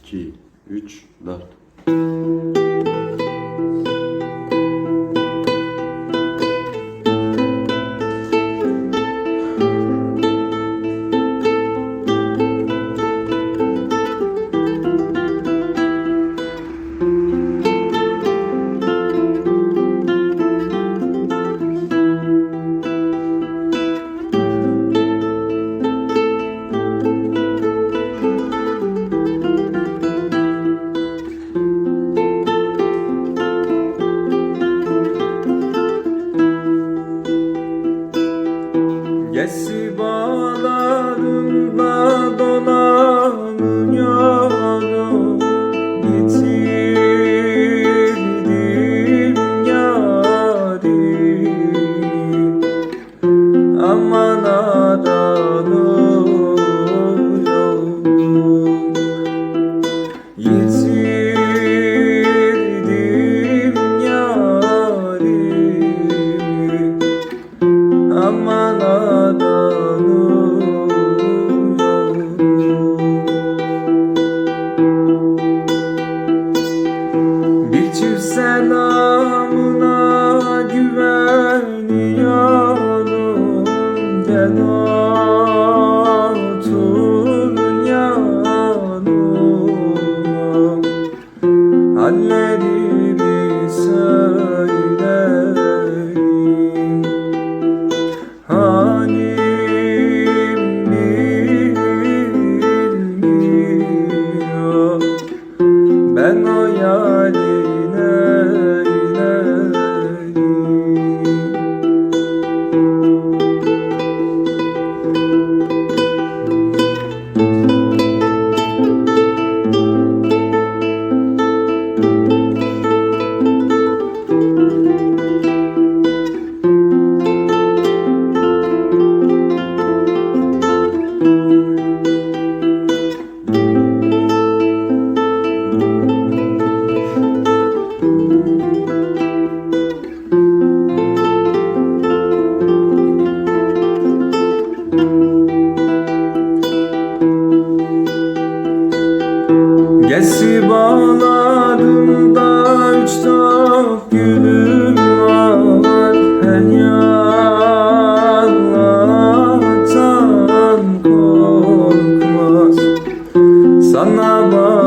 2, 3, 4. Gesi bağlarında dolanıyorum, yitirdim yarimi. Aman aranıyorum, yitirdim yarimi. Aman bir çift selamına güveniyorum. Gel otur yanıma, hallerimi söyleyeyim. Halim bilmiyor, ben o yârin eyleyim. Gesi bağlarında 3 top gülüm var. Her yanlardan korkmaz. Sana bak